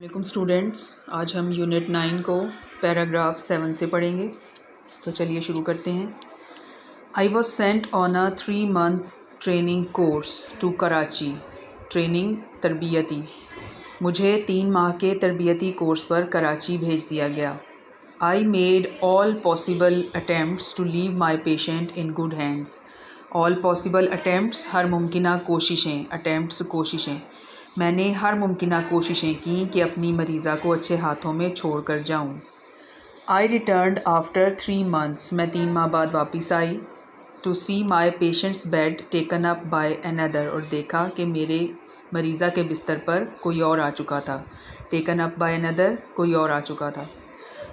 وعلیکم اسٹوڈینٹس، آج ہم یونٹ 9 کو پیراگراف 7 سے پڑھیں گے. تو چلیے شروع کرتے ہیں. I was sent on a 3 months training course to Karachi. Training تربیتی. مجھے 3 ماہ کے تربیتی کورس پر کراچی بھیج دیا گیا. I made all possible attempts to leave my patient in good hands. All possible attempts ہر ممکنہ کوششیں. اٹیمپٹس کوششیں. میں نے ہر ممکنہ کوششیں کیں کہ اپنی مریضہ کو اچھے ہاتھوں میں چھوڑ کر جاؤں. I returned after 3 months. میں 3 ماہ بعد واپس آئی. To see my patient's bed taken up by another. اور دیکھا کہ میرے مریضہ کے بستر پر کوئی اور آ چکا تھا. ٹیکن اپ بائی another، کوئی اور آ چکا تھا.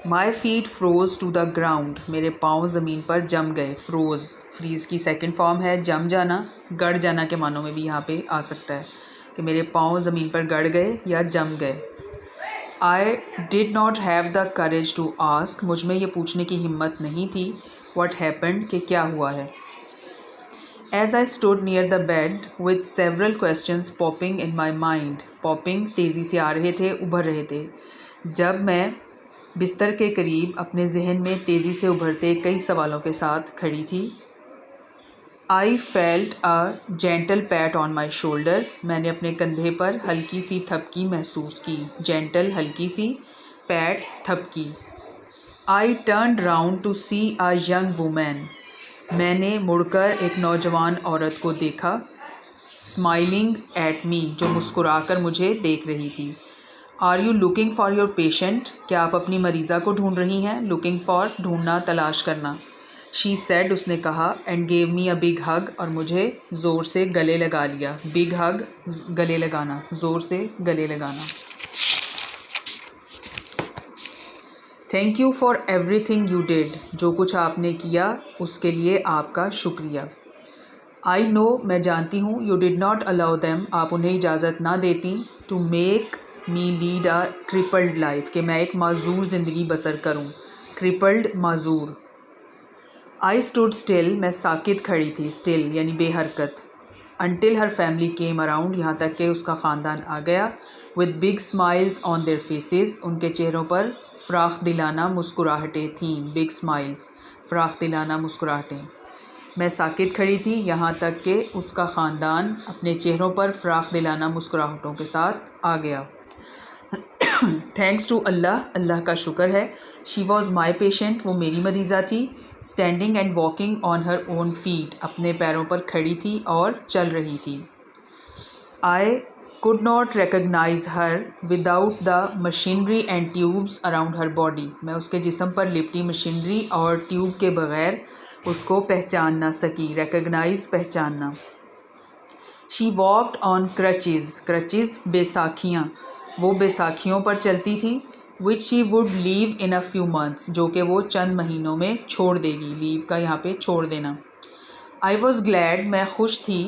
مائی fat Feroz to the ground. میرے پاؤں زمین پر جم گئے. فروز فریز کی سیکنڈ فارم ہے جم جانا. گڑ جانا کے معنوں میں بھی یہاں پہ آ سکتا ہے کہ میرے پاؤں زمین پر گڑ گئے یا جم گئے. I did not have the courage to ask. مجھ میں یہ پوچھنے کی ہمت نہیں تھی واٹ ہیپنڈ، کہ کیا ہوا ہے. As I stood near the bed with several questions popping in my mind. Popping تیزی سے آ رہے تھے، ابھر رہے تھے. جب میں بستر کے قریب اپنے ذہن میں تیزی سے ابھرتے کئی سوالوں کے ساتھ کھڑی تھی. I felt a gentle pat on my shoulder. میں نے اپنے کندھے پر ہلکی سی تھپکی محسوس کی. جینٹل ہلکی سی، پیٹ تھپکی. I turned round to see a young woman. میں نے مڑ کر ایک نوجوان عورت کو دیکھا. اسمائلنگ ایٹ می، جو مسکرا کر مجھے دیکھ رہی تھی. Are you looking for your patient. کیا آپ اپنی مریضہ کو ڈھونڈ رہی ہیں. لوکنگ فار ڈھونڈنا، تلاش کرنا. شی سیڈ، اس نے کہا. And gave me a big hug. اور مجھے زور سے گلے لگا لیا. بگ ہگ گلے لگانا، زور سے گلے لگانا. Thank you for every thing you did. جو کچھ آپ نے کیا اس کے لیے آپ کا شکریہ. آئی نو، میں جانتی ہوں. You did not allow them. آپ انہیں اجازت نہ دیتی. To make me lead a crippled life. کہ میں ایک معذور زندگی بسر کروں. کرپلڈ، معذور. I stood still. میں ساکت کھڑی تھی. اسٹل یعنی بے حرکت. Until her family came around. یہاں تک کہ اس کا خاندان آ گیا. With big smiles on their faces. ان کے چہروں پر فراخ دلانہ مسکراہٹیں تھیں. بگ اسمائلز، فراخ دلانہ مسکراہٹیں. میں ساکت کھڑی تھی یہاں تک کہ اس کا خاندان اپنے چہروں پر فراخ دلانہ مسکراہٹوں کے ساتھ آ گیا. تھینکس ٹو اللہ. اللہ کا شکر ہے. She was my patient. وہ میری مریضہ تھی. Standing and walking on her own feet. اپنے پیروں پر کھڑی تھی اور چل رہی تھی. آئی could not recognize her without the machinery and tubes around her body. میں اس کے جسم پر لپٹی مشینری اور ٹیوب کے بغیر اس کو پہچان نہ سکی. recognize، پہچاننا. she walked on crutches. crutches بیساکھیاں. وہ بیساکھیوں پر چلتی تھی. which she would leave in a few months. جو کہ وہ چند مہینوں میں چھوڑ دے گی. leave کا یہاں پہ چھوڑ دینا. I was glad. میں خوش تھی.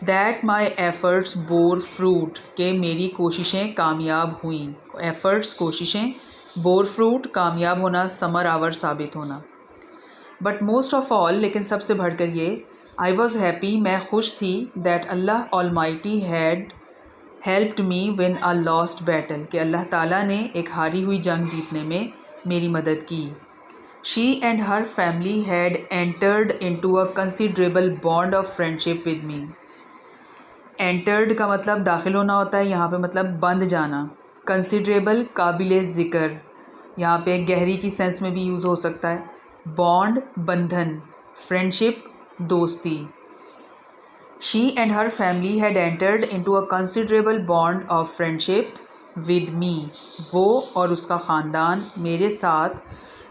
that my efforts bore fruit. کہ میری کوششیں کامیاب ہوئیں. efforts کوششیں، bore fruit کامیاب ہونا، ثمر آور ثابت ہونا. but most of all، لیکن سب سے بڑھ کر یہ، I was happy. میں خوش تھی. that Allah Almighty had helped me win a lost battle. کہ اللہ تعالیٰ نے ایک ہاری ہوئی جنگ جیتنے میں میری مدد کی. she and her family had entered into a considerable bond of friendship with me. entered کا مطلب داخل ہونا ہوتا ہے، یہاں پہ مطلب بند جانا. considerable قابل ذکر، یہاں پہ گہری کی سینس میں بھی یوز ہو سکتا ہے. bond بندھن، friendship دوستی. she and her family had entered into a considerable bond of friendship with me. وہ اور اس کا خاندان میرے ساتھ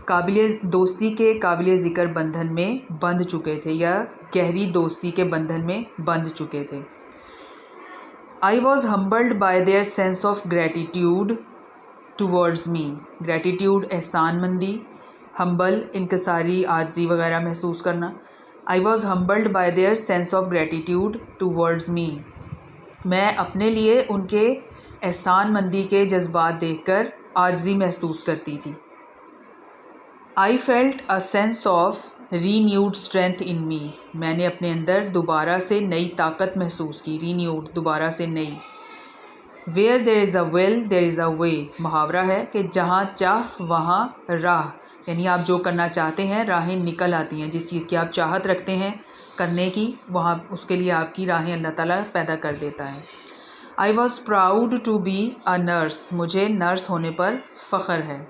قابل دوستی کے قابل ذکر بندھن میں بندھ چکے تھے، یا گہری دوستی کے بندھن میں بندھ چکے تھے. I was humbled by their sense of gratitude towards me. gratitude احسان مندی. humble انکساری، عاجزی وغیرہ محسوس کرنا. I was humbled by their sense of gratitude towards me. میں اپنے لیے ان کے احسان مندی کے جذبات دیکھ کر عاجزی محسوس کرتی تھی. I felt a sense of renewed strength in me. میں نے اپنے اندر دوبارہ سے نئی طاقت محسوس کی. renewed دوبارہ سے نئی. ویئر دیر از اے ول دیر از اے وے محاورہ ہے کہ جہاں چاہ وہاں راہ، یعنی آپ جو کرنا چاہتے ہیں راہیں نکل آتی ہیں، جس چیز کی آپ چاہت رکھتے ہیں کرنے کی وہاں اس کے لیے آپ کی راہیں اللہ تعالیٰ پیدا کر دیتا ہے۔ I was proud to be a nurse, مجھے نرس ہونے پر فخر ہے۔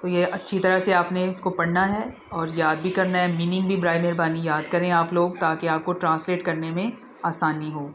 تو یہ اچھی طرح سے آپ نے اس کو پڑھنا ہے اور یاد بھی کرنا ہے، میننگ بھی برائے مہربانی یاد کریں آپ لوگ تاکہ آپ کو ٹرانسلیٹ کرنے میں آسانی ہو۔